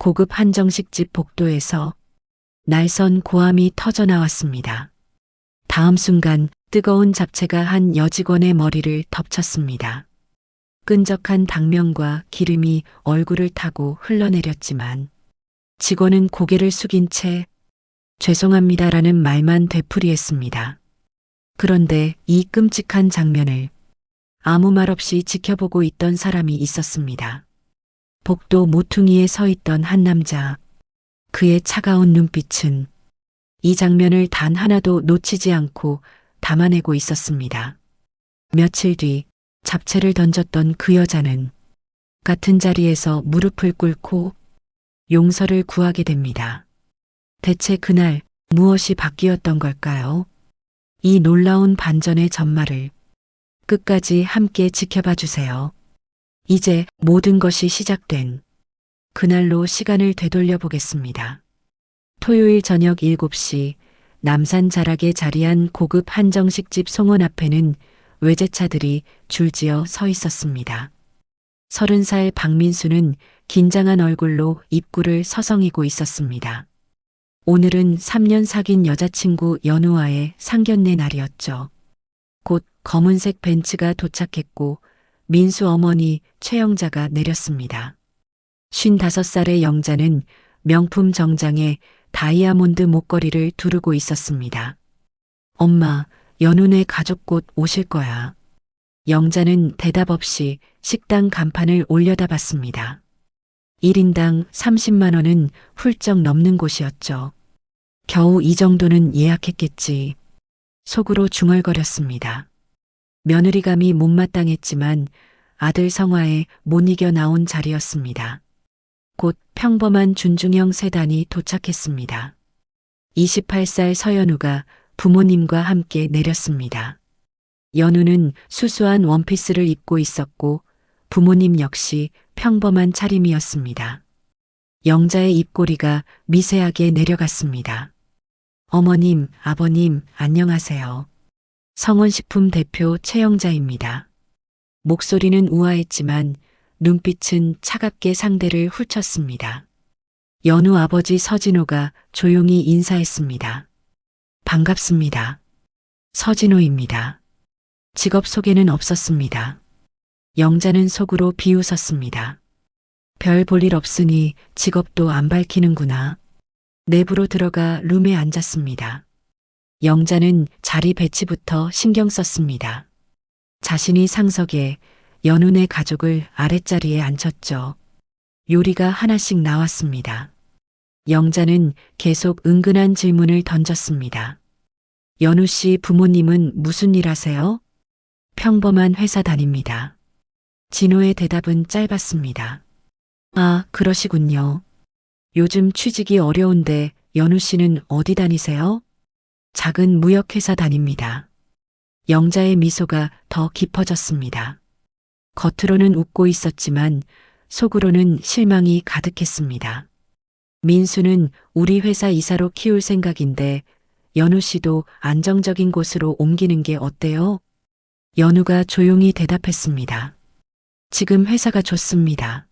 고급 한정식집 복도에서 날선 고함이 터져 나왔습니다. 다음 순간 뜨거운 잡채가 한 여직원의 머리를 덮쳤습니다. 끈적한 당면과 기름이 얼굴을 타고 흘러내렸지만 직원은 고개를 숙인 채 죄송합니다라는 말만 되풀이했습니다. 그런데 이 끔찍한 장면을 아무 말 없이 지켜보고 있던 사람이 있었습니다. 복도 모퉁이에 서 있던 한 남자. 그의 차가운 눈빛은 이 장면을 단 하나도 놓치지 않고 담아내고 있었습니다. 며칠 뒤 잡채를 던졌던 그 여자는 같은 자리에서 무릎을 꿇고 용서를 구하게 됩니다. 대체 그날 무엇이 바뀌었던 걸까요? 이 놀라운 반전의 전말을 끝까지 함께 지켜봐 주세요. 이제 모든 것이 시작된 그날로 시간을 되돌려 보겠습니다. 토요일 저녁 7시 남산 자락에 자리한 고급 한정식집 송원 앞에는 외제차들이 줄지어 서 있었습니다. 30살 박민수는 긴장한 얼굴로 입구를 서성이고 있었습니다. 오늘은 3년 사귄 여자친구 연우와의 상견례 날이었죠. 곧 검은색 벤츠가 도착했고 민수 어머니 최영자가 내렸습니다. 55살의 영자는 명품 정장에 다이아몬드 목걸이를 두르고 있었습니다. 엄마, 연우네 가족 곧 오실 거야. 영자는 대답 없이 식당 간판을 올려다봤습니다. 1인당 30만 원은 훌쩍 넘는 곳이었죠. 겨우 이 정도는 예약했겠지. 속으로 중얼거렸습니다. 며느리감이 못마땅했지만 아들 성화에 못 이겨 나온 자리였습니다. 곧 평범한 준중형 세단이 도착했습니다. 28살 서연우가 부모님과 함께 내렸습니다. 연우는 수수한 원피스를 입고 있었고 부모님 역시 평범한 차림이었습니다. 영자의 입꼬리가 미세하게 내려갔습니다. 어머님, 아버님, 안녕하세요. 성원식품 대표 최영자입니다. 목소리는 우아했지만 눈빛은 차갑게 상대를 훑쳤습니다. 연우 아버지 서진호가 조용히 인사했습니다. 반갑습니다. 서진호입니다. 직업 소개는 없었습니다. 영자는 속으로 비웃었습니다. 별 볼 일 없으니 직업도 안 밝히는구나. 내부로 들어가 룸에 앉았습니다. 영자는 자리 배치부터 신경 썼습니다. 자신이 상석에 연우네 가족을 아랫자리에 앉혔죠. 요리가 하나씩 나왔습니다. 영자는 계속 은근한 질문을 던졌습니다. 연우 씨 부모님은 무슨 일 하세요? 평범한 회사 다닙니다. 진호의 대답은 짧았습니다. 아, 그러시군요. 요즘 취직이 어려운데 연우 씨는 어디 다니세요? 작은 무역회사 다닙니다. 영자의 미소가 더 깊어졌습니다. 겉으로는 웃고 있었지만 속으로는 실망이 가득했습니다. 민수는 우리 회사 이사로 키울 생각인데 연우 씨도 안정적인 곳으로 옮기는 게 어때요? 연우가 조용히 대답했습니다. 지금 회사가 좋습니다.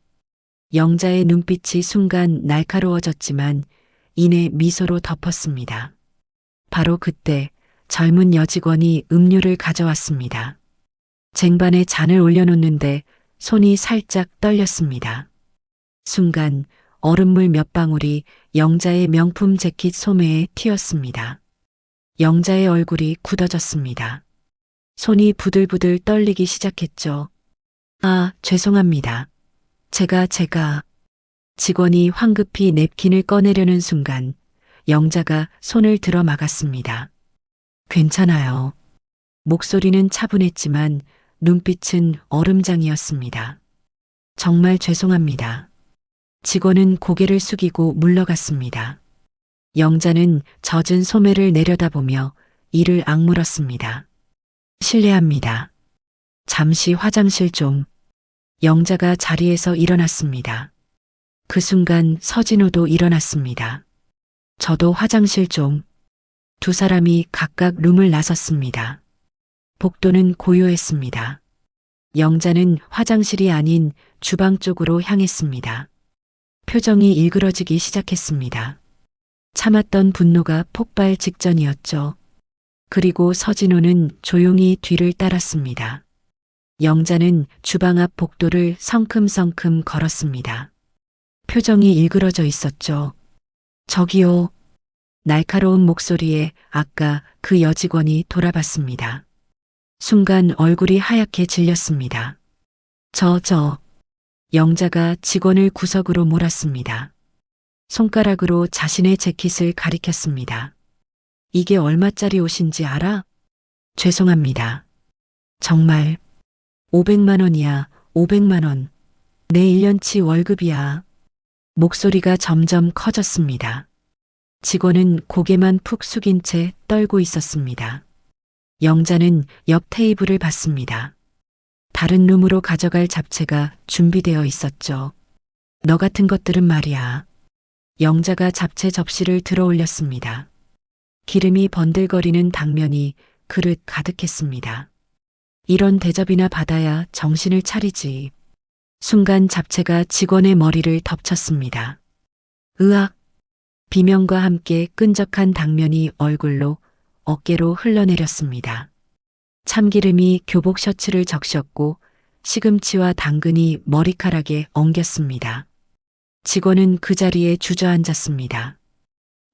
영자의 눈빛이 순간 날카로워졌지만 이내 미소로 덮었습니다. 바로 그때 젊은 여직원이 음료를 가져왔습니다. 쟁반에 잔을 올려놓는데 손이 살짝 떨렸습니다. 순간 얼음물 몇 방울이 영자의 명품 재킷 소매에 튀었습니다. 영자의 얼굴이 굳어졌습니다. 손이 부들부들 떨리기 시작했죠. 아, 죄송합니다. 제가 직원이 황급히 냅킨을 꺼내려는 순간 영자가 손을 들어 막았습니다. 괜찮아요. 목소리는 차분했지만 눈빛은 얼음장이었습니다. 정말 죄송합니다. 직원은 고개를 숙이고 물러갔습니다. 영자는 젖은 소매를 내려다보며 이를 악물었습니다. 실례합니다. 잠시 화장실 좀. 영자가 자리에서 일어났습니다. 그 순간 서진호도 일어났습니다. 저도 화장실 좀. 두 사람이 각각 룸을 나섰습니다. 복도는 고요했습니다. 영자는 화장실이 아닌 주방 쪽으로 향했습니다. 표정이 일그러지기 시작했습니다. 참았던 분노가 폭발 직전이었죠. 그리고 서진호는 조용히 뒤를 따랐습니다. 영자는 주방 앞 복도를 성큼성큼 걸었습니다. 표정이 일그러져 있었죠. 저기요. 날카로운 목소리에 아까 그 여직원이 돌아봤습니다. 순간 얼굴이 하얗게 질렸습니다. 영자가 직원을 구석으로 몰았습니다. 손가락으로 자신의 재킷을 가리켰습니다. 이게 얼마짜리 옷인지 알아? 죄송합니다. 정말 500만 원이야, 500만 원. 내 1년치 월급이야. 목소리가 점점 커졌습니다. 직원은 고개만 푹 숙인 채 떨고 있었습니다. 영자는 옆 테이블을 봤습니다. 다른 룸으로 가져갈 잡채가 준비되어 있었죠. 너 같은 것들은 말이야. 영자가 잡채 접시를 들어 올렸습니다. 기름이 번들거리는 당면이 그릇 가득했습니다. 이런 대접이나 받아야 정신을 차리지. 순간 잡채가 직원의 머리를 덮쳤습니다. 으악! 비명과 함께 끈적한 당면이 얼굴로 어깨로 흘러내렸습니다. 참기름이 교복 셔츠를 적셨고 시금치와 당근이 머리카락에 엉겼습니다. 직원은 그 자리에 주저앉았습니다.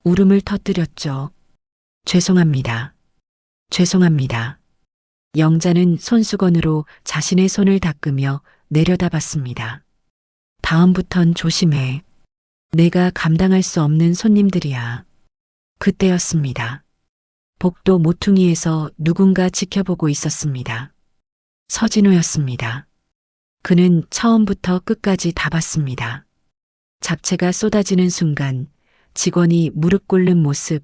울음을 터뜨렸죠. 죄송합니다. 죄송합니다. 영자는 손수건으로 자신의 손을 닦으며 내려다봤습니다. 다음부턴 조심해. 내가 감당할 수 없는 손님들이야. 그때였습니다. 복도 모퉁이에서 누군가 지켜보고 있었습니다. 서진호였습니다. 그는 처음부터 끝까지 다 봤습니다. 잡채가 쏟아지는 순간 직원이 무릎 꿇는 모습,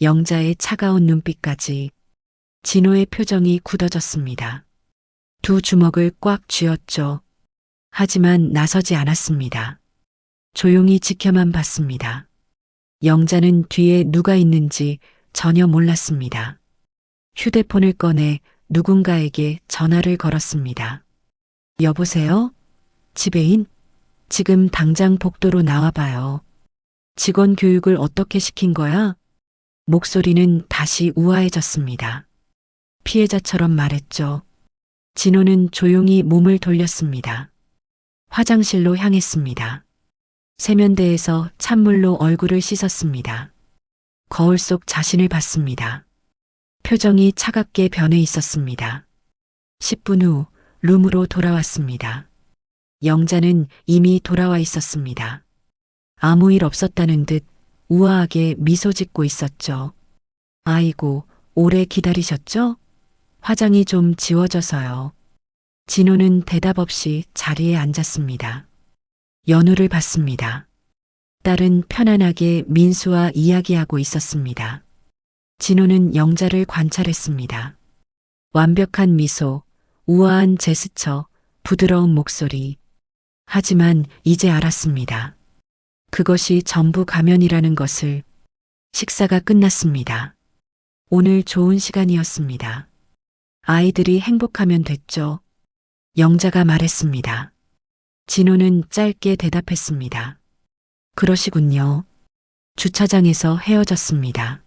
영자의 차가운 눈빛까지 진호의 표정이 굳어졌습니다. 두 주먹을 꽉 쥐었죠. 하지만 나서지 않았습니다. 조용히 지켜만 봤습니다. 영자는 뒤에 누가 있는지 전혀 몰랐습니다. 휴대폰을 꺼내 누군가에게 전화를 걸었습니다. 여보세요? 지배인? 지금 당장 복도로 나와봐요. 직원 교육을 어떻게 시킨 거야? 목소리는 다시 우아해졌습니다. 피해자처럼 말했죠. 진호는 조용히 몸을 돌렸습니다. 화장실로 향했습니다. 세면대에서 찬물로 얼굴을 씻었습니다. 거울 속 자신을 봤습니다. 표정이 차갑게 변해 있었습니다. 10분 후 룸으로 돌아왔습니다. 영자는 이미 돌아와 있었습니다. 아무 일 없었다는 듯 우아하게 미소 짓고 있었죠. 아이고, 오래 기다리셨죠? 화장이 좀 지워져서요. 진호는 대답 없이 자리에 앉았습니다. 연우를 봤습니다. 딸은 편안하게 민수와 이야기하고 있었습니다. 진호는 영자를 관찰했습니다. 완벽한 미소, 우아한 제스처, 부드러운 목소리. 하지만 이제 알았습니다. 그것이 전부 가면이라는 것을. 식사가 끝났습니다. 오늘 좋은 시간이었습니다. 아이들이 행복하면 됐죠. 영자가 말했습니다. 진호는 짧게 대답했습니다. 그러시군요. 주차장에서 헤어졌습니다.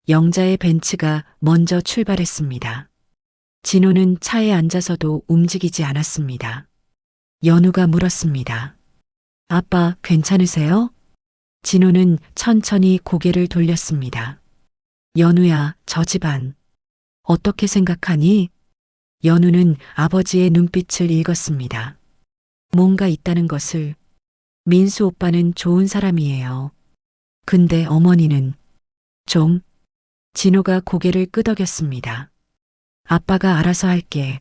영자의 벤츠가 먼저 출발했습니다. 진호는 차에 앉아서도 움직이지 않았습니다. 연우가 물었습니다. 아빠, 괜찮으세요? 진호는 천천히 고개를 돌렸습니다. 연우야, 저 집안. 어떻게 생각하니? 연우는 아버지의 눈빛을 읽었습니다. 뭔가 있다는 것을. 민수 오빠는 좋은 사람이에요. 근데 어머니는 좀. 진호가 고개를 끄덕였습니다. 아빠가 알아서 할게.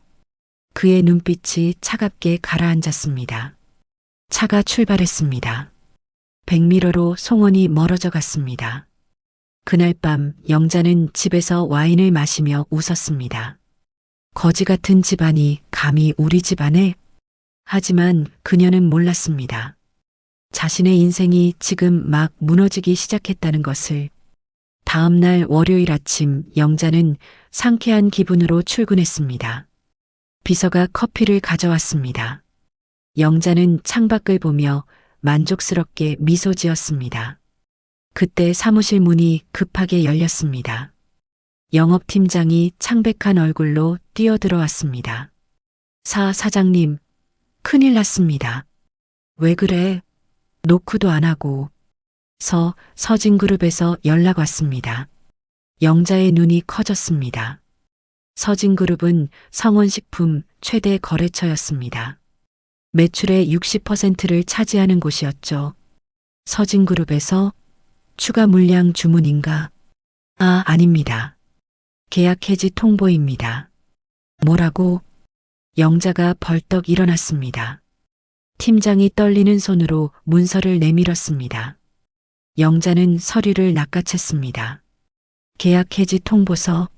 그의 눈빛이 차갑게 가라앉았습니다. 차가 출발했습니다. 백미러로 송원이 멀어져 갔습니다. 그날 밤 영자는 집에서 와인을 마시며 웃었습니다. 거지 같은 집안이 감히 우리 집안에? 하지만 그녀는 몰랐습니다. 자신의 인생이 지금 막 무너지기 시작했다는 것을. 다음 날 월요일 아침 영자는 상쾌한 기분으로 출근했습니다. 비서가 커피를 가져왔습니다. 영자는 창밖을 보며 만족스럽게 미소 지었습니다. 그때 사무실 문이 급하게 열렸습니다. 영업팀장이 창백한 얼굴로 뛰어들어왔습니다. 사장님, 큰일 났습니다. 왜 그래? 노크도 안 하고. 서진그룹에서 연락 왔습니다. 영자의 눈이 커졌습니다. 서진그룹은 성원식품 최대 거래처였습니다. 매출의 60%를 차지하는 곳이었죠. 서진그룹에서 추가 물량 주문인가? 아닙니다. 계약 해지 통보입니다. 뭐라고? 영자가 벌떡 일어났습니다. 팀장이 떨리는 손으로 문서를 내밀었습니다. 영자는 서류를 낚아챘습니다. 계약 해지 통보서,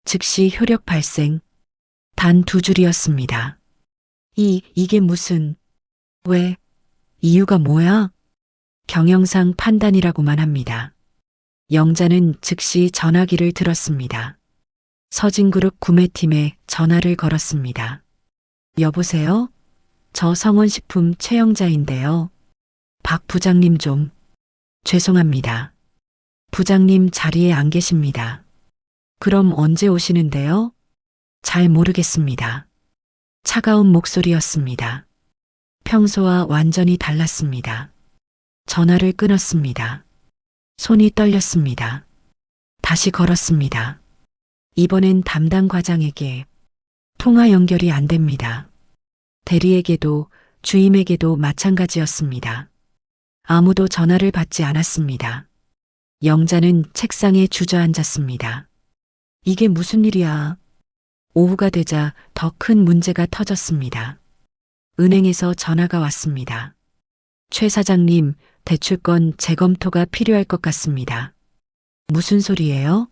즉시 효력 발생. 단 2줄이었습니다. 이게 무슨, 왜, 이유가 뭐야? 경영상 판단이라고만 합니다. 영자는 즉시 전화기를 들었습니다. 서진그룹 구매팀에 전화를 걸었습니다. 여보세요? 저 성원식품 최영자인데요. 박 부장님 좀. 죄송합니다. 부장님 자리에 안 계십니다. 그럼 언제 오시는데요? 잘 모르겠습니다. 차가운 목소리였습니다. 평소와 완전히 달랐습니다. 전화를 끊었습니다. 손이 떨렸습니다. 다시 걸었습니다. 이번엔 담당 과장에게 통화 연결이 안 됩니다. 대리에게도 주임에게도 마찬가지였습니다. 아무도 전화를 받지 않았습니다. 영자는 책상에 주저앉았습니다. 이게 무슨 일이야? 오후가 되자 더 큰 문제가 터졌습니다. 은행에서 전화가 왔습니다. 최 사장님, 대출권 재검토가 필요할 것 같습니다. 무슨 소리예요?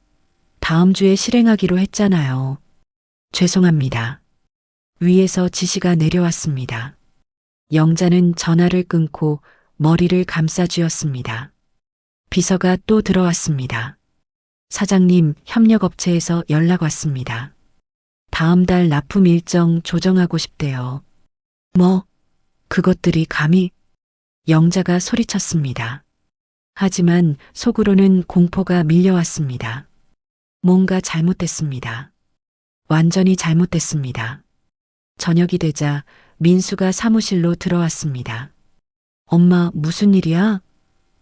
다음 주에 실행하기로 했잖아요. 죄송합니다. 위에서 지시가 내려왔습니다. 영자는 전화를 끊고 머리를 감싸쥐었습니다. 비서가 또 들어왔습니다. 사장님, 협력업체에서 연락 왔습니다. 다음 달 납품 일정 조정하고 싶대요. 뭐, 그것들이 감히? 영자가 소리쳤습니다. 하지만 속으로는 공포가 밀려왔습니다. 뭔가 잘못됐습니다. 완전히 잘못됐습니다. 저녁이 되자 민수가 사무실로 들어왔습니다. 엄마, 무슨 일이야?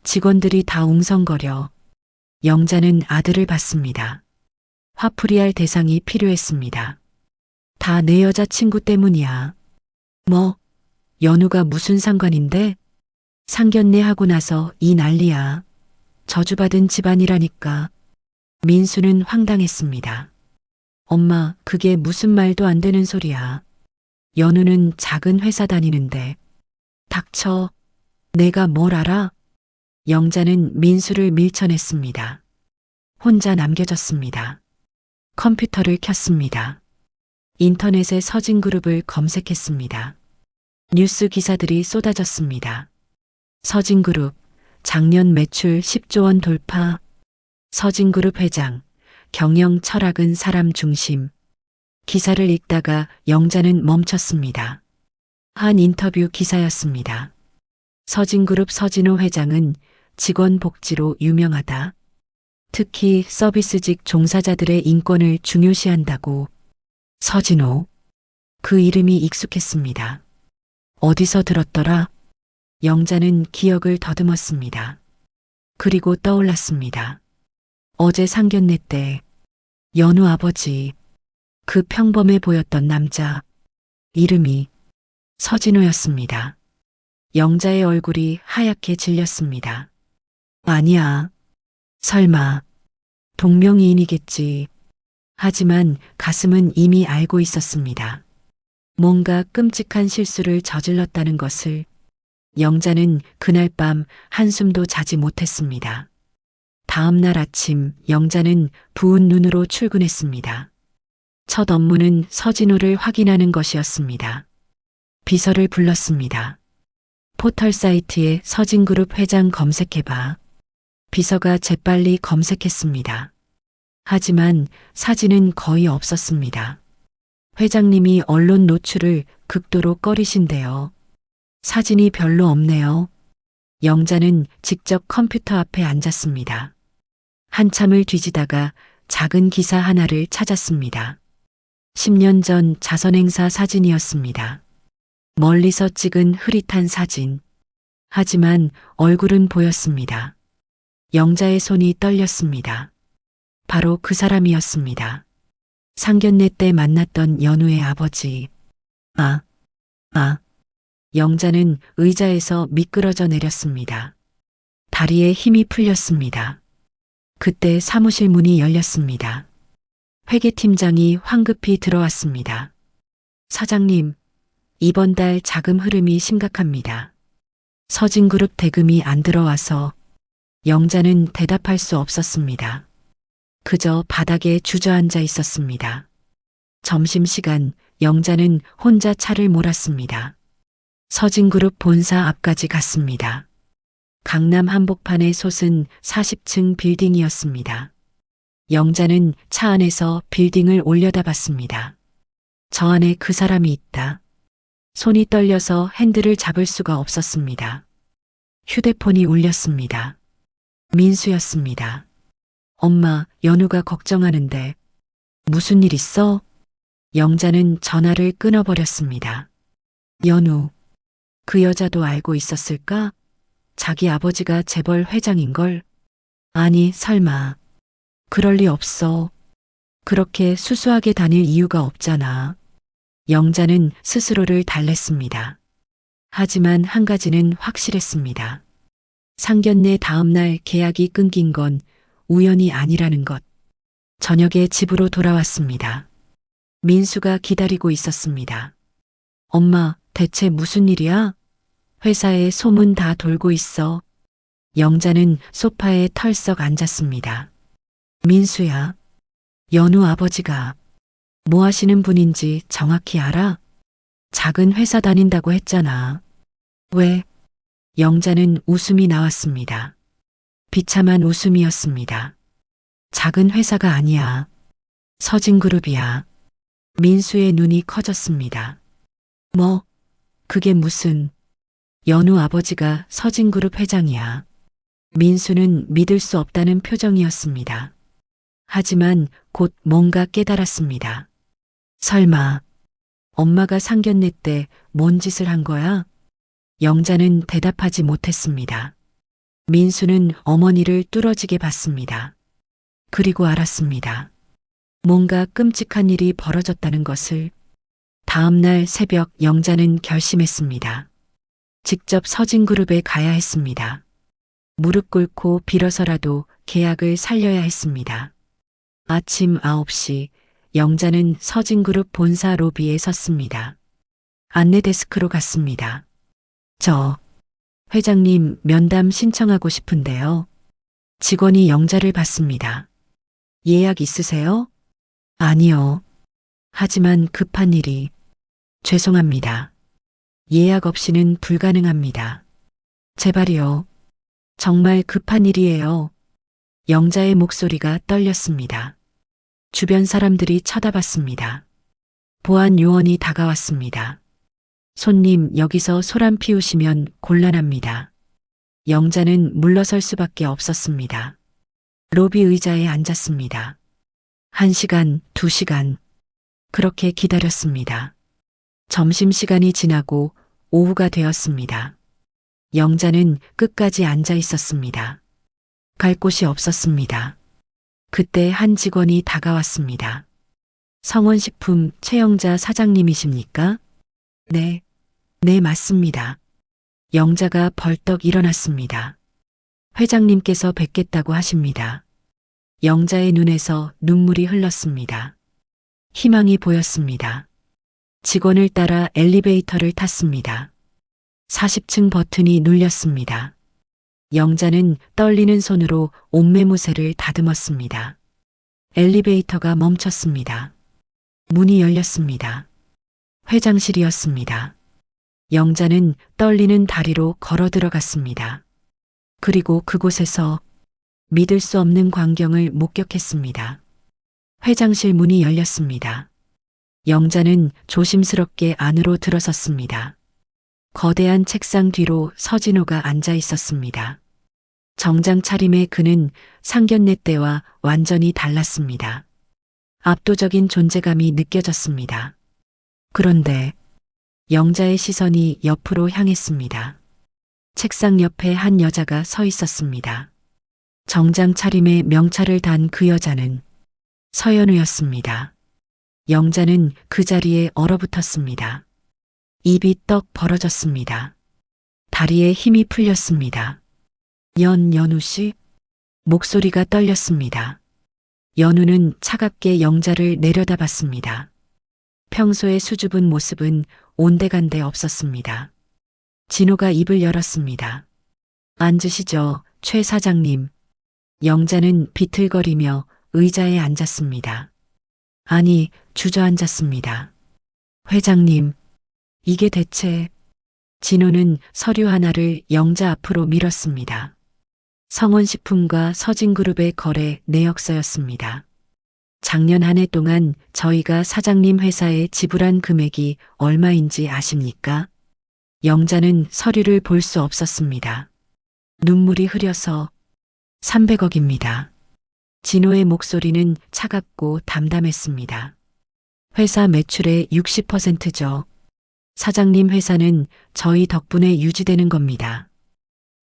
직원들이 다 웅성거려. 영자는 아들을 봤습니다. 화풀이할 대상이 필요했습니다. 다 내 여자친구 때문이야. 뭐, 연우가 무슨 상관인데? 상견례 하고 나서 이 난리야. 저주받은 집안이라니까. 민수는 황당했습니다. 엄마, 그게 무슨 말도 안 되는 소리야. 연우는 작은 회사 다니는데. 닥쳐. 내가 뭘 알아? 영자는 민수를 밀쳐냈습니다. 혼자 남겨졌습니다. 컴퓨터를 켰습니다. 인터넷에 서진그룹을 검색했습니다. 뉴스 기사들이 쏟아졌습니다. 서진그룹, 작년 매출 10조 원 돌파. 서진그룹 회장, 경영 철학은 사람 중심. 기사를 읽다가 영자는 멈췄습니다. 한 인터뷰 기사였습니다. 서진그룹 서진호 회장은 직원 복지로 유명하다. 특히 서비스직 종사자들의 인권을 중요시한다고. 서진호. 그 이름이 익숙했습니다. 어디서 들었더라? 영자는 기억을 더듬었습니다. 그리고 떠올랐습니다. 어제 상견례 때 연우 아버지, 그 평범해 보였던 남자, 이름이 서진호였습니다. 영자의 얼굴이 하얗게 질렸습니다. 아니야. 설마 동명이인이겠지. 하지만 가슴은 이미 알고 있었습니다. 뭔가 끔찍한 실수를 저질렀다는 것을. 영자는 그날 밤 한숨도 자지 못했습니다. 다음 날 아침 영자는 부은 눈으로 출근했습니다. 첫 업무는 서진호를 확인하는 것이었습니다. 비서를 불렀습니다. 포털 사이트에 서진그룹 회장 검색해봐. 비서가 재빨리 검색했습니다. 하지만 사진은 거의 없었습니다. 회장님이 언론 노출을 극도로 꺼리신대요. 사진이 별로 없네요. 영자는 직접 컴퓨터 앞에 앉았습니다. 한참을 뒤지다가 작은 기사 하나를 찾았습니다. 10년 전 자선행사 사진이었습니다. 멀리서 찍은 흐릿한 사진. 하지만 얼굴은 보였습니다. 영자의 손이 떨렸습니다. 바로 그 사람이었습니다. 상견례 때 만났던 연우의 아버지. 영자는 의자에서 미끄러져 내렸습니다. 다리에 힘이 풀렸습니다. 그때 사무실 문이 열렸습니다. 회계팀장이 황급히 들어왔습니다. 사장님, 이번 달 자금 흐름이 심각합니다. 서진그룹 대금이 안 들어와서. 영자는 대답할 수 없었습니다. 그저 바닥에 주저앉아 있었습니다. 점심시간 영자는 혼자 차를 몰았습니다. 서진그룹 본사 앞까지 갔습니다. 강남 한복판에 솟은 40층 빌딩이었습니다. 영자는 차 안에서 빌딩을 올려다봤습니다. 저 안에 그 사람이 있다. 손이 떨려서 핸들을 잡을 수가 없었습니다. 휴대폰이 울렸습니다. 민수였습니다. 엄마, 연우가 걱정하는데. 무슨 일 있어? 영자는 전화를 끊어버렸습니다. 연우. 그 여자도 알고 있었을까? 자기 아버지가 재벌 회장인걸? 아니, 설마. 그럴 리 없어. 그렇게 수수하게 다닐 이유가 없잖아. 영자는 스스로를 달랬습니다. 하지만 한 가지는 확실했습니다. 상견례 다음 날 계약이 끊긴 건 우연이 아니라는 것. 저녁에 집으로 돌아왔습니다. 민수가 기다리고 있었습니다. 엄마, 대체 무슨 일이야? 회사에 소문 다 돌고 있어. 영자는 소파에 털썩 앉았습니다. 민수야, 연우 아버지가 뭐 하시는 분인지 정확히 알아? 작은 회사 다닌다고 했잖아. 왜? 영자는 웃음이 나왔습니다. 비참한 웃음이었습니다. 작은 회사가 아니야. 서진그룹이야. 민수의 눈이 커졌습니다. 뭐? 그게 무슨? 연우 아버지가 서진그룹 회장이야. 민수는 믿을 수 없다는 표정이었습니다. 하지만 곧 뭔가 깨달았습니다. 설마 엄마가 상견례 때 뭔 짓을 한 거야? 영자는 대답하지 못했습니다. 민수는 어머니를 뚫어지게 봤습니다. 그리고 알았습니다. 뭔가 끔찍한 일이 벌어졌다는 것을. 다음 날 새벽 영자는 결심했습니다. 직접 서진그룹에 가야 했습니다. 무릎 꿇고 빌어서라도 계약을 살려야 했습니다. 아침 9시 영자는 서진그룹 본사 로비에 섰습니다. 안내 데스크로 갔습니다. 회장님 면담 신청하고 싶은데요. 직원이 영자를 봤습니다. 예약 있으세요? 아니요. 하지만 급한 일이. 죄송합니다. 예약 없이는 불가능합니다. 제발요. 정말 급한 일이에요. 영자의 목소리가 떨렸습니다. 주변 사람들이 쳐다봤습니다. 보안 요원이 다가왔습니다. 손님, 여기서 소란 피우시면 곤란합니다. 영자는 물러설 수밖에 없었습니다. 로비 의자에 앉았습니다. 1시간, 2시간. 그렇게 기다렸습니다. 점심시간이 지나고 오후가 되었습니다. 영자는 끝까지 앉아 있었습니다. 갈 곳이 없었습니다. 그때 한 직원이 다가왔습니다. 성원식품 최영자 사장님이십니까? 네, 맞습니다. 영자가 벌떡 일어났습니다. 회장님께서 뵙겠다고 하십니다. 영자의 눈에서 눈물이 흘렀습니다. 희망이 보였습니다. 직원을 따라 엘리베이터를 탔습니다. 40층 버튼이 눌렸습니다. 영자는 떨리는 손으로 옷매무새를 다듬었습니다. 엘리베이터가 멈췄습니다. 문이 열렸습니다. 회장실이었습니다. 영자는 떨리는 다리로 걸어 들어갔습니다. 그리고 그곳에서 믿을 수 없는 광경을 목격했습니다. 회장실 문이 열렸습니다. 영자는 조심스럽게 안으로 들어섰습니다. 거대한 책상 뒤로 서진호가 앉아 있었습니다. 정장 차림의 그는 상견례 때와 완전히 달랐습니다. 압도적인 존재감이 느껴졌습니다. 그런데 영자의 시선이 옆으로 향했습니다. 책상 옆에 한 여자가 서 있었습니다. 정장 차림에 명찰을 단 그 여자는 서연우였습니다. 영자는 그 자리에 얼어붙었습니다. 입이 떡 벌어졌습니다. 다리에 힘이 풀렸습니다. 연우 씨? 목소리가 떨렸습니다. 연우는 차갑게 영자를 내려다봤습니다. 평소의 수줍은 모습은 온데간데 없었습니다. 진호가 입을 열었습니다. 앉으시죠, 최 사장님. 영자는 비틀거리며 의자에 앉았습니다. 아니, 주저앉았습니다. 회장님, 이게 대체... 진호는 서류 하나를 영자 앞으로 밀었습니다. 성원식품과 서진그룹의 거래 내역서였습니다. 작년 한 해 동안 저희가 사장님 회사에 지불한 금액이 얼마인지 아십니까? 영자는 서류를 볼 수 없었습니다. 눈물이 흐려서 300억입니다. 진호의 목소리는 차갑고 담담했습니다. 회사 매출의 60%죠. 사장님 회사는 저희 덕분에 유지되는 겁니다.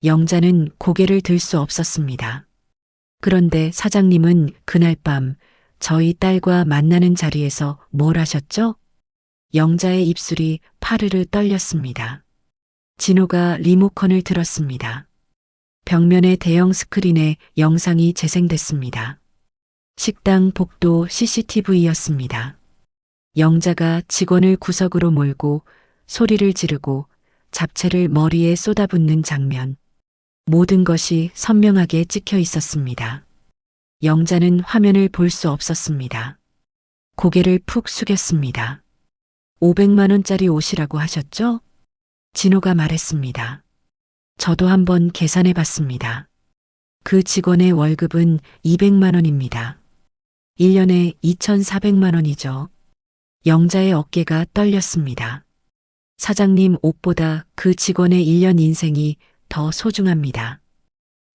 영자는 고개를 들 수 없었습니다. 그런데 사장님은 그날 밤 저희 딸과 만나는 자리에서 뭘 하셨죠? 영자의 입술이 파르르 떨렸습니다. 진호가 리모컨을 들었습니다. 벽면의 대형 스크린에 영상이 재생됐습니다. 식당 복도 CCTV였습니다. 영자가 직원을 구석으로 몰고 소리를 지르고 잡채를 머리에 쏟아붓는 장면. 모든 것이 선명하게 찍혀 있었습니다. 영자는 화면을 볼 수 없었습니다. 고개를 푹 숙였습니다. 500만 원짜리 옷이라고 하셨죠? 진호가 말했습니다. 저도 한번 계산해 봤습니다. 그 직원의 월급은 200만 원입니다. 1년에 2,400만 원이죠. 영자의 어깨가 떨렸습니다. 사장님 옷보다 그 직원의 1년 인생이 더 소중합니다.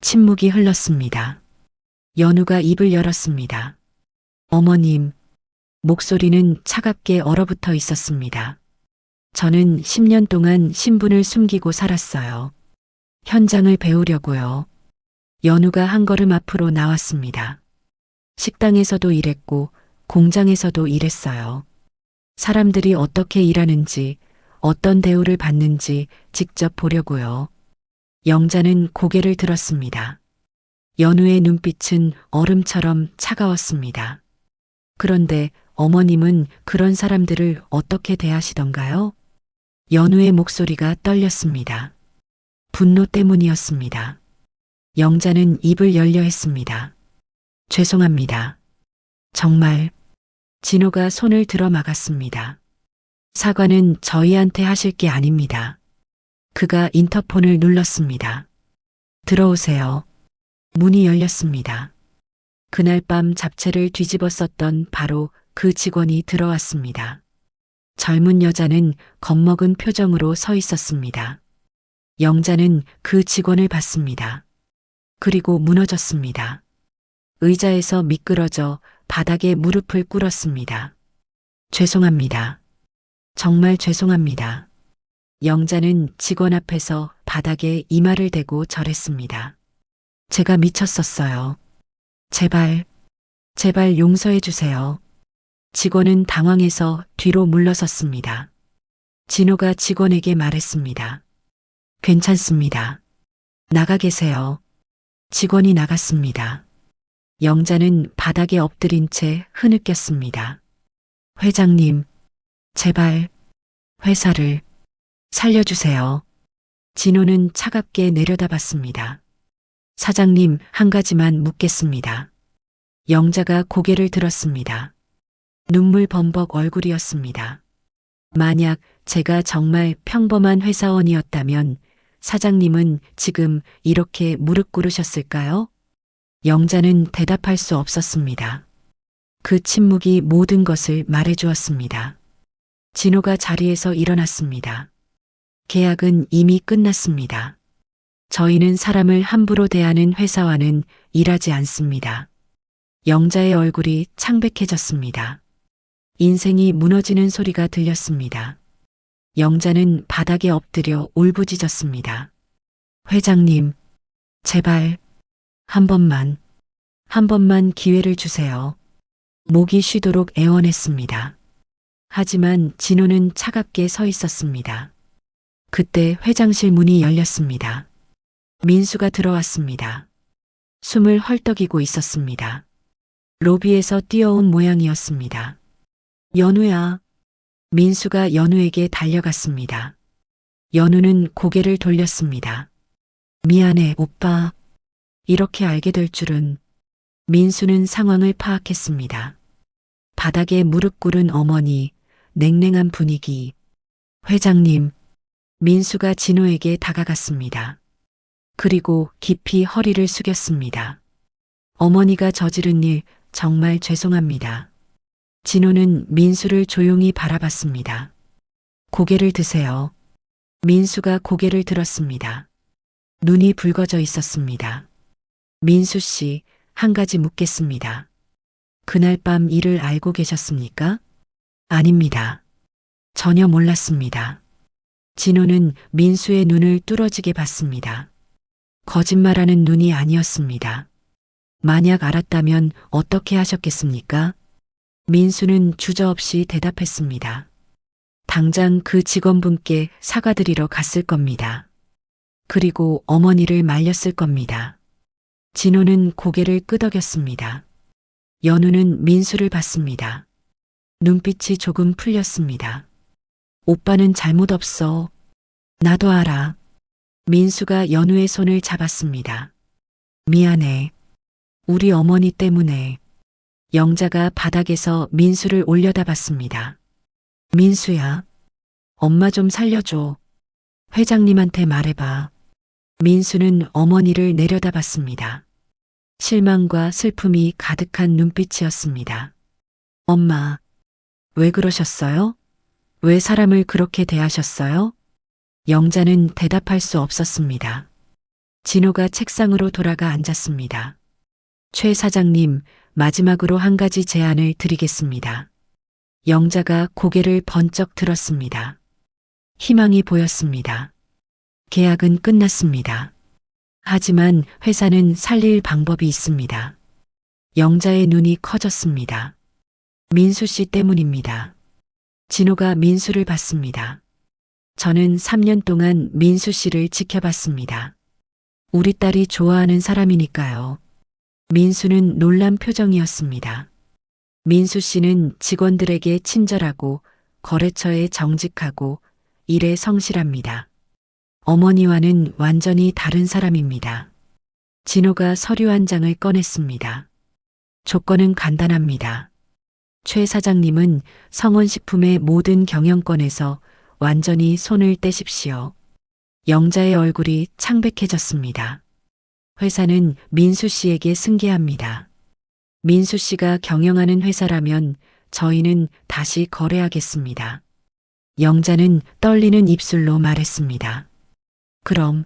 침묵이 흘렀습니다. 연우가 입을 열었습니다. 어머님, 목소리는 차갑게 얼어붙어 있었습니다. 저는 10년 동안 신분을 숨기고 살았어요. 현장을 배우려고요. 연우가 한 걸음 앞으로 나왔습니다. 식당에서도 일했고 공장에서도 일했어요. 사람들이 어떻게 일하는지, 어떤 대우를 받는지 직접 보려고요. 영자는 고개를 들었습니다. 연우의 눈빛은 얼음처럼 차가웠습니다. 그런데 어머님은 그런 사람들을 어떻게 대하시던가요? 연우의 목소리가 떨렸습니다. 분노 때문이었습니다. 영자는 입을 열려 했습니다. 죄송합니다. 정말. 진호가 손을 들어 막았습니다. 사과는 저희한테 하실 게 아닙니다. 그가 인터폰을 눌렀습니다. 들어오세요. 문이 열렸습니다. 그날 밤 잡채를 뒤집어 썼던 바로 그 직원이 들어왔습니다. 젊은 여자는 겁먹은 표정으로 서 있었습니다. 영자는 그 직원을 봤습니다. 그리고 무너졌습니다. 의자에서 미끄러져 바닥에 무릎을 꿇었습니다. 죄송합니다. 정말 죄송합니다. 영자는 직원 앞에서 바닥에 이마를 대고 절했습니다. 제가 미쳤었어요. 제발, 제발 용서해 주세요. 직원은 당황해서 뒤로 물러섰습니다. 진호가 직원에게 말했습니다. 괜찮습니다. 나가 계세요. 직원이 나갔습니다. 영자는 바닥에 엎드린 채 흐느꼈습니다. 회장님, 제발 회사를 살려주세요. 진호는 차갑게 내려다봤습니다. 사장님, 한 가지만 묻겠습니다. 영자가 고개를 들었습니다. 눈물 범벅 얼굴이었습니다. 만약 제가 정말 평범한 회사원이었다면 사장님은 지금 이렇게 무릎 꿇으셨을까요? 영자는 대답할 수 없었습니다. 그 침묵이 모든 것을 말해주었습니다. 진호가 자리에서 일어났습니다. 계약은 이미 끝났습니다. 저희는 사람을 함부로 대하는 회사와는 일하지 않습니다. 영자의 얼굴이 창백해졌습니다. 인생이 무너지는 소리가 들렸습니다. 영자는 바닥에 엎드려 울부짖었습니다. 회장님, 제발, 한 번만 기회를 주세요. 목이 쉬도록 애원했습니다. 하지만 진호는 차갑게 서 있었습니다. 그때 회장실 문이 열렸습니다. 민수가 들어왔습니다. 숨을 헐떡이고 있었습니다. 로비에서 뛰어온 모양이었습니다. 연우야. 민수가 연우에게 달려갔습니다. 연우는 고개를 돌렸습니다. 미안해, 오빠. 이렇게 알게 될 줄은. 민수는 상황을 파악했습니다. 바닥에 무릎 꿇은 어머니, 냉랭한 분위기. 회장님. 민수가 진호에게 다가갔습니다. 그리고 깊이 허리를 숙였습니다. 어머니가 저지른 일 정말 죄송합니다. 진호는 민수를 조용히 바라봤습니다. 고개를 드세요. 민수가 고개를 들었습니다. 눈이 붉어져 있었습니다. 민수 씨, 한 가지 묻겠습니다. 그날 밤 일을 알고 계셨습니까? 아닙니다. 전혀 몰랐습니다. 진호는 민수의 눈을 뚫어지게 봤습니다. 거짓말하는 눈이 아니었습니다. 만약 알았다면 어떻게 하셨겠습니까? 민수는 주저없이 대답했습니다. 당장 그 직원분께 사과드리러 갔을 겁니다. 그리고 어머니를 말렸을 겁니다. 진호는 고개를 끄덕였습니다. 연우는 민수를 봤습니다. 눈빛이 조금 풀렸습니다. 오빠는 잘못 없어. 나도 알아. 민수가 연우의 손을 잡았습니다. 미안해. 우리 어머니 때문에. 영자가 바닥에서 민수를 올려다봤습니다. 민수야. 엄마 좀 살려줘. 회장님한테 말해봐. 민수는 어머니를 내려다봤습니다. 실망과 슬픔이 가득한 눈빛이었습니다. 엄마, 왜 그러셨어요? 왜 사람을 그렇게 대하셨어요? 영자는 대답할 수 없었습니다. 진호가 책상으로 돌아가 앉았습니다. 최 사장님, 마지막으로 한 가지 제안을 드리겠습니다. 영자가 고개를 번쩍 들었습니다. 희망이 보였습니다. 계약은 끝났습니다. 하지만 회사는 살릴 방법이 있습니다. 영자의 눈이 커졌습니다. 민수 씨 때문입니다. 진호가 민수를 봤습니다. 저는 3년 동안 민수 씨를 지켜봤습니다. 우리 딸이 좋아하는 사람이니까요. 민수는 놀란 표정이었습니다. 민수 씨는 직원들에게 친절하고 거래처에 정직하고 일에 성실합니다. 어머니와는 완전히 다른 사람입니다. 진호가 서류 한 장을 꺼냈습니다. 조건은 간단합니다. 최 사장님은 성원식품의 모든 경영권에서 완전히 손을 떼십시오. 영자의 얼굴이 창백해졌습니다. 회사는 민수 씨에게 승계합니다. 민수 씨가 경영하는 회사라면 저희는 다시 거래하겠습니다. 영자는 떨리는 입술로 말했습니다. 그럼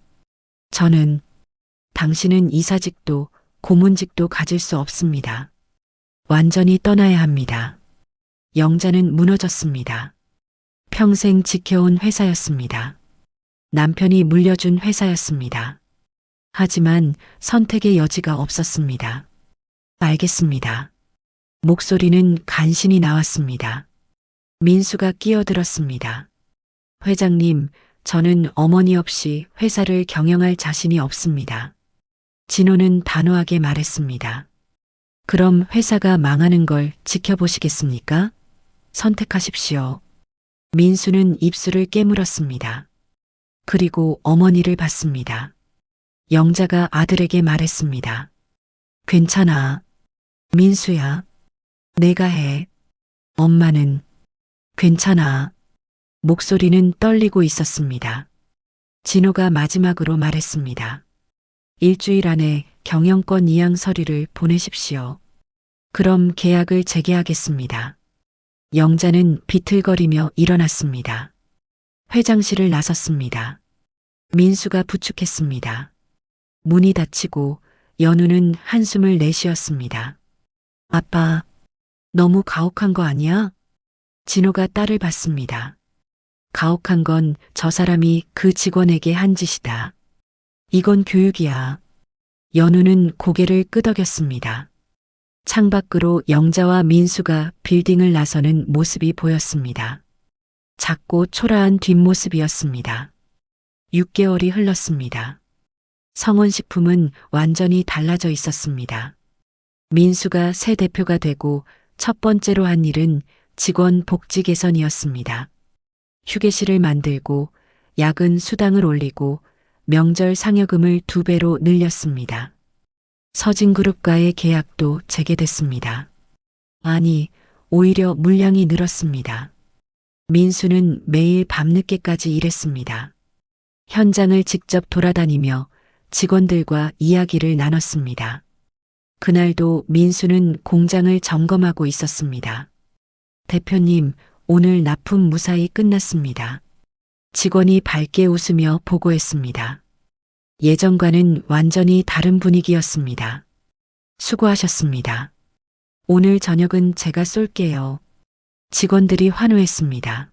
저는 당신은 이사직도 고문직도 가질 수 없습니다. 완전히 떠나야 합니다. 영자는 무너졌습니다. 평생 지켜온 회사였습니다. 남편이 물려준 회사였습니다. 하지만 선택의 여지가 없었습니다. 알겠습니다. 목소리는 간신히 나왔습니다. 민수가 끼어들었습니다. 회장님, 저는 어머니 없이 회사를 경영할 자신이 없습니다. 진호는 단호하게 말했습니다. 그럼 회사가 망하는 걸 지켜보시겠습니까? 선택하십시오. 민수는 입술을 깨물었습니다. 그리고 어머니를 봤습니다. 영자가 아들에게 말했습니다. 괜찮아. 민수야. 내가 해. 엄마는 괜찮아. 목소리는 떨리고 있었습니다. 진호가 마지막으로 말했습니다. 일주일 안에 경영권 이양 서류를 보내십시오. 그럼 계약을 재개하겠습니다. 영자는 비틀거리며 일어났습니다. 회장실을 나섰습니다. 민수가 부축했습니다. 문이 닫히고 연우는 한숨을 내쉬었습니다. 아빠, 너무 가혹한 거 아니야? 진호가 딸을 봤습니다. 가혹한 건 저 사람이 그 직원에게 한 짓이다. 이건 교육이야. 연우는 고개를 끄덕였습니다. 창밖으로 영자와 민수가 빌딩을 나서는 모습이 보였습니다. 작고 초라한 뒷모습이었습니다. 6개월이 흘렀습니다. 성원식품은 완전히 달라져 있었습니다. 민수가 새 대표가 되고 첫 번째로 한 일은 직원 복지 개선이었습니다. 휴게실을 만들고 야근 수당을 올리고 명절 상여금을 2배로 늘렸습니다. 서진그룹과의 계약도 재개됐습니다. 아니, 오히려 물량이 늘었습니다. 민수는 매일 밤늦게까지 일했습니다. 현장을 직접 돌아다니며 직원들과 이야기를 나눴습니다. 그날도 민수는 공장을 점검하고 있었습니다. 대표님, 오늘 납품 무사히 끝났습니다. 직원이 밝게 웃으며 보고했습니다. 예전과는 완전히 다른 분위기였습니다. 수고하셨습니다. 오늘 저녁은 제가 쏠게요. 직원들이 환호했습니다.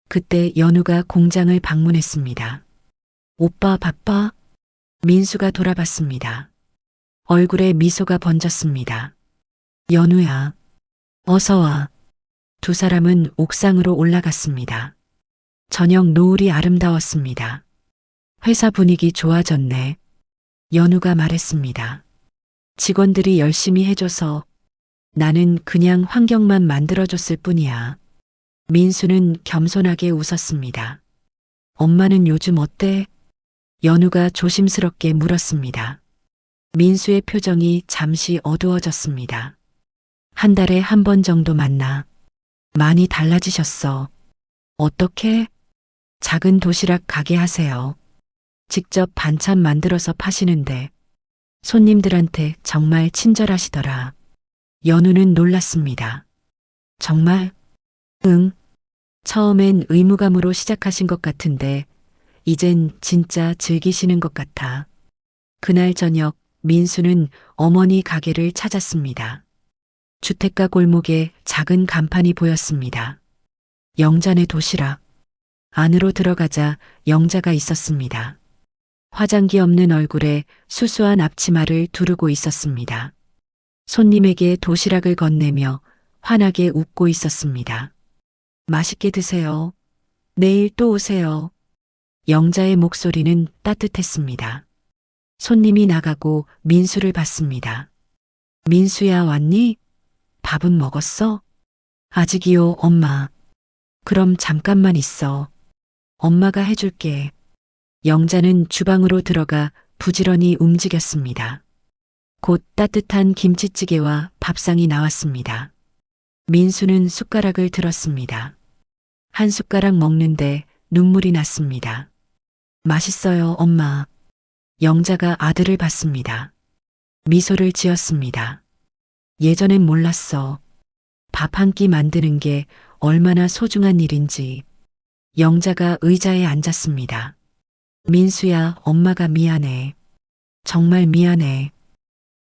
그때 연우가 공장을 방문했습니다. 오빠 바빠? 민수가 돌아봤습니다. 얼굴에 미소가 번졌습니다. 연우야, 어서 와. 두 사람은 옥상으로 올라갔습니다. 저녁 노을이 아름다웠습니다. 회사 분위기 좋아졌네. 연우가 말했습니다. 직원들이 열심히 해줘서 나는 그냥 환경만 만들어줬을 뿐이야. 민수는 겸손하게 웃었습니다. 엄마는 요즘 어때? 연우가 조심스럽게 물었습니다. 민수의 표정이 잠시 어두워졌습니다. 한 달에 한 번 정도 만나. 많이 달라지셨어. 어떻게? 작은 도시락 가게 하세요. 직접 반찬 만들어서 파시는데 손님들한테 정말 친절하시더라. 연우는 놀랐습니다. 정말? 응. 처음엔 의무감으로 시작하신 것 같은데 이젠 진짜 즐기시는 것 같아. 그날 저녁 민수는 어머니 가게를 찾았습니다. 주택가 골목에 작은 간판이 보였습니다. 영자네 도시락. 안으로 들어가자 영자가 있었습니다. 화장기 없는 얼굴에 수수한 앞치마를 두르고 있었습니다. 손님에게 도시락을 건네며 환하게 웃고 있었습니다. 맛있게 드세요. 내일 또 오세요. 영자의 목소리는 따뜻했습니다. 손님이 나가고 민수를 봤습니다. 민수야, 왔니? 밥은 먹었어? 아직이요, 엄마. 그럼 잠깐만 있어. 엄마가 해줄게. 영자는 주방으로 들어가 부지런히 움직였습니다. 곧 따뜻한 김치찌개와 밥상이 나왔습니다. 민수는 숟가락을 들었습니다. 한 숟가락 먹는데 눈물이 났습니다. 맛있어요, 엄마. 영자가 아들을 봤습니다. 미소를 지었습니다. 예전엔 몰랐어. 밥 한 끼 만드는 게 얼마나 소중한 일인지. 영자가 의자에 앉았습니다. 민수야, 엄마가 미안해. 정말 미안해.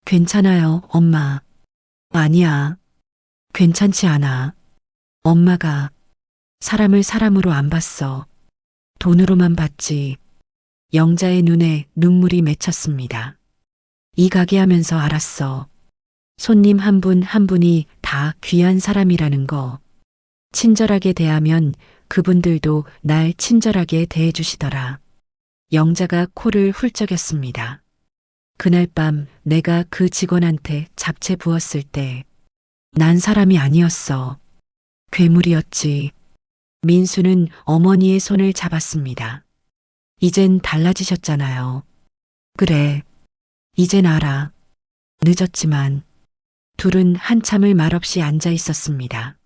괜찮아요, 엄마. 아니야. 괜찮지 않아. 엄마가 사람을 사람으로 안 봤어. 돈으로만 봤지. 영자의 눈에 눈물이 맺혔습니다. 이 가게 하면서 알았어. 손님 한 분 한 분이 다 귀한 사람이라는 거. 친절하게 대하면 그분들도 날 친절하게 대해주시더라. 영자가 코를 훌쩍였습니다. 그날 밤 내가 그 직원한테 잡채 부었을 때 난 사람이 아니었어. 괴물이었지. 민수는 어머니의 손을 잡았습니다. 이젠 달라지셨잖아요. 그래. 이젠 알아. 늦었지만. 둘은 한참을 말없이 앉아 있었습니다.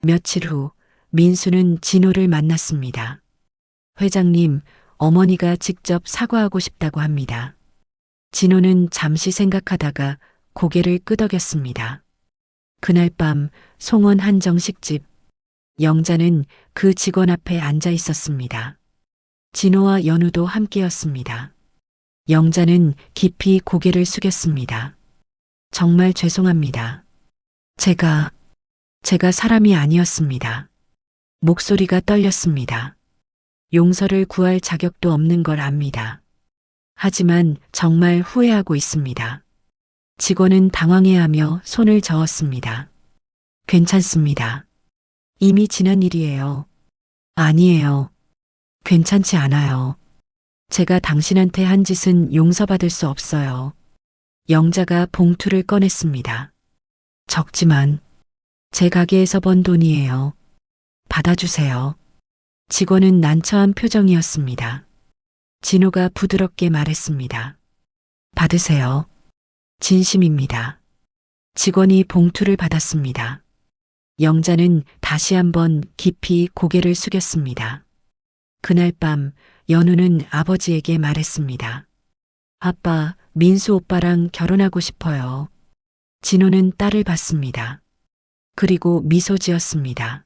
며칠 후 민수는 진호를 만났습니다. 회장님, 어머니가 직접 사과하고 싶다고 합니다. 진호는 잠시 생각하다가 고개를 끄덕였습니다. 그날 밤 송원 한정식집 영자는 그 직원 앞에 앉아 있었습니다. 진호와 연우도 함께였습니다. 영자는 깊이 고개를 숙였습니다. 정말 죄송합니다. 제가 사람이 아니었습니다. 목소리가 떨렸습니다. 용서를 구할 자격도 없는 걸 압니다. 하지만 정말 후회하고 있습니다. 직원은 당황해하며 손을 저었습니다. 괜찮습니다. 이미 지난 일이에요. 아니에요. 괜찮지 않아요. 제가 당신한테 한 짓은 용서받을 수 없어요. 영자가 봉투를 꺼냈습니다. 적지만 제 가게에서 번 돈이에요. 받아주세요. 직원은 난처한 표정이었습니다. 진호가 부드럽게 말했습니다. 받으세요. 진심입니다. 직원이 봉투를 받았습니다. 영자는 다시 한번 깊이 고개를 숙였습니다. 그날 밤 연우는 아버지에게 말했습니다. 아빠, 민수 오빠랑 결혼하고 싶어요. 진호는 딸을 봤습니다. 그리고 미소 지었습니다.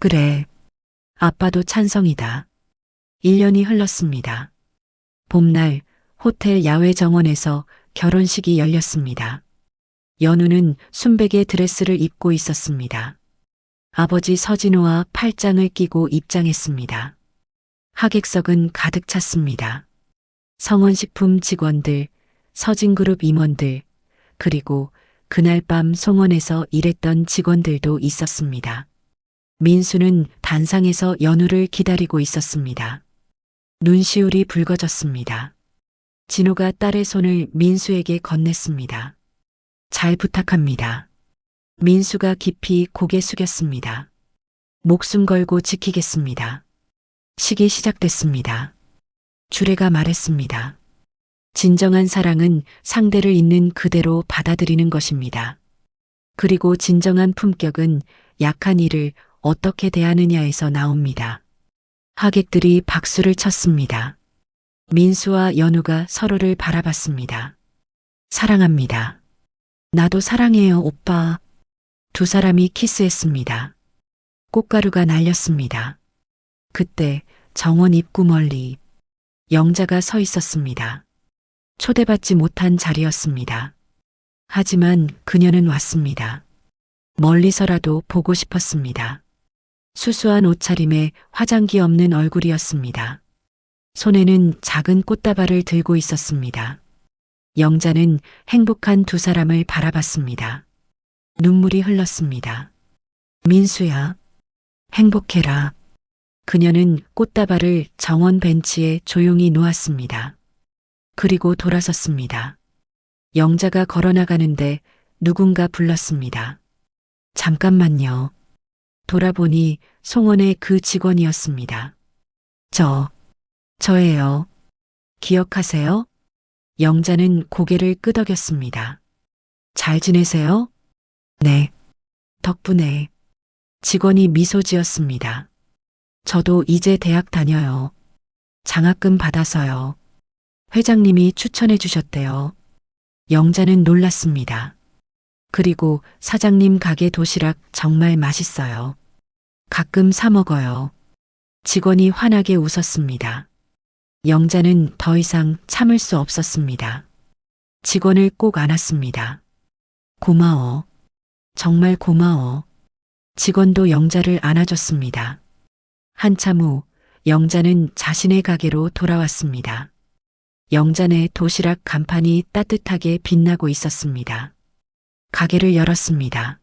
그래, 아빠도 찬성이다. 1년이 흘렀습니다. 봄날 호텔 야외 정원에서 결혼식이 열렸습니다. 연우는 순백의 드레스를 입고 있었습니다. 아버지 서진호와 팔짱을 끼고 입장했습니다. 하객석은 가득 찼습니다. 성원식품 직원들, 서진그룹 임원들, 그리고 그날 밤 송원에서 일했던 직원들도 있었습니다. 민수는 단상에서 연우를 기다리고 있었습니다. 눈시울이 붉어졌습니다. 진호가 딸의 손을 민수에게 건넸습니다. 잘 부탁합니다. 민수가 깊이 고개 숙였습니다. 목숨 걸고 지키겠습니다. 식이 시작됐습니다. 주례가 말했습니다. 진정한 사랑은 상대를 있는 그대로 받아들이는 것입니다. 그리고 진정한 품격은 약한 이를 어떻게 대하느냐에서 나옵니다. 하객들이 박수를 쳤습니다. 민수와 연우가 서로를 바라봤습니다. 사랑합니다. 나도 사랑해요, 오빠. 두 사람이 키스했습니다. 꽃가루가 날렸습니다. 그때 정원 입구 멀리 영자가 서 있었습니다. 초대받지 못한 자리였습니다. 하지만 그녀는 왔습니다. 멀리서라도 보고 싶었습니다. 수수한 옷차림에 화장기 없는 얼굴이었습니다. 손에는 작은 꽃다발을 들고 있었습니다. 영자는 행복한 두 사람을 바라봤습니다. 눈물이 흘렀습니다. 민수야, 행복해라. 그녀는 꽃다발을 정원 벤치에 조용히 놓았습니다. 그리고 돌아섰습니다. 영자가 걸어나가는데 누군가 불렀습니다. 잠깐만요. 돌아보니 송원의 그 직원이었습니다. 저예요. 기억하세요? 영자는 고개를 끄덕였습니다. 잘 지내세요? 네. 덕분에. 직원이 미소 지었습니다. 저도 이제 대학 다녀요. 장학금 받아서요. 회장님이 추천해 주셨대요. 영자는 놀랐습니다. 그리고 사장님 가게 도시락 정말 맛있어요. 가끔 사 먹어요. 직원이 환하게 웃었습니다. 영자는 더 이상 참을 수 없었습니다. 직원을 꼭 안았습니다. 고마워. 정말 고마워. 직원도 영자를 안아줬습니다. 한참 후 영자는 자신의 가게로 돌아왔습니다. 영자네 도시락 간판이 따뜻하게 빛나고 있었습니다. 가게를 열었습니다.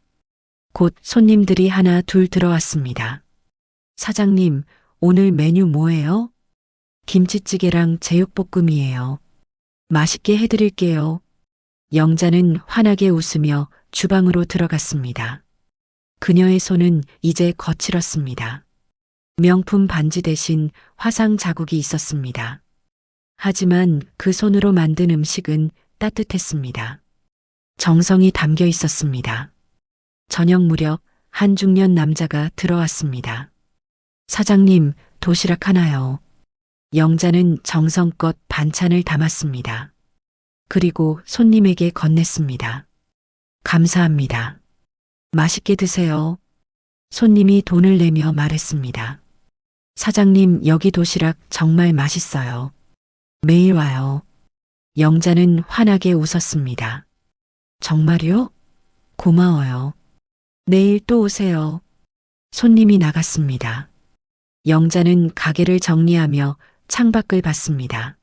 곧 손님들이 하나 둘 들어왔습니다. 사장님, 오늘 메뉴 뭐예요? 김치찌개랑 제육볶음이에요. 맛있게 해드릴게요. 영자는 환하게 웃으며 주방으로 들어갔습니다. 그녀의 손은 이제 거칠었습니다. 명품 반지 대신 화상 자국이 있었습니다. 하지만 그 손으로 만든 음식은 따뜻했습니다. 정성이 담겨 있었습니다. 저녁 무렵 한 중년 남자가 들어왔습니다. 사장님, 도시락 하나요. 영자는 정성껏 반찬을 담았습니다. 그리고 손님에게 건넸습니다. 감사합니다. 맛있게 드세요. 손님이 돈을 내며 말했습니다. 사장님, 여기 도시락 정말 맛있어요. 매일 와요. 영자는 환하게 웃었습니다. 정말요? 고마워요. 내일 또 오세요. 손님이 나갔습니다. 영자는 가게를 정리하며 창밖을 봤습니다.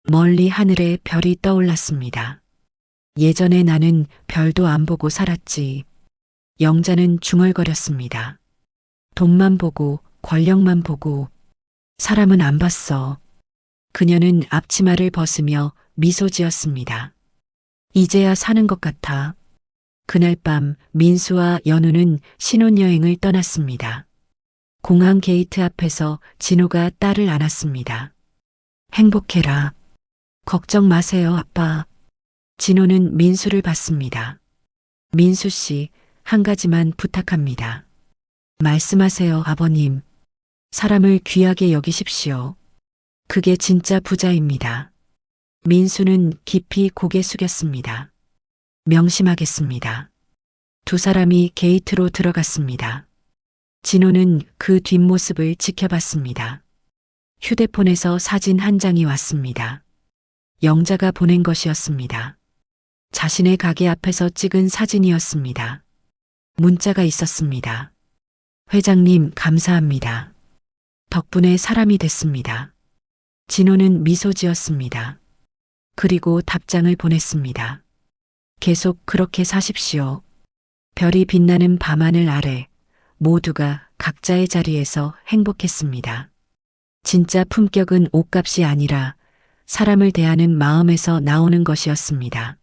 멀리 하늘에 별이 떠올랐습니다. 예전에 나는 별도 안 보고 살았지. 영자는 중얼거렸습니다. 돈만 보고 권력만 보고 사람은 안 봤어. 그녀는 앞치마를 벗으며 미소 지었습니다. 이제야 사는 것 같아. 그날 밤 민수와 연우는 신혼여행을 떠났습니다. 공항 게이트 앞에서 진호가 딸을 안았습니다. 행복해라. 걱정 마세요, 아빠. 진호는 민수를 봤습니다. 민수 씨, 한 가지만 부탁합니다. 말씀하세요, 아버님. 사람을 귀하게 여기십시오. 그게 진짜 부자입니다. 민수는 깊이 고개 숙였습니다. 명심하겠습니다. 두 사람이 게이트로 들어갔습니다. 진호는 그 뒷모습을 지켜봤습니다. 휴대폰에서 사진 한 장이 왔습니다. 영자가 보낸 것이었습니다. 자신의 가게 앞에서 찍은 사진이었습니다. 문자가 있었습니다. 회장님, 감사합니다. 덕분에 사람이 됐습니다. 진호는 미소 지었습니다. 그리고 답장을 보냈습니다. 계속 그렇게 사십시오. 별이 빛나는 밤하늘 아래 모두가 각자의 자리에서 행복했습니다. 진짜 품격은 옷값이 아니라 사람을 대하는 마음에서 나오는 것이었습니다.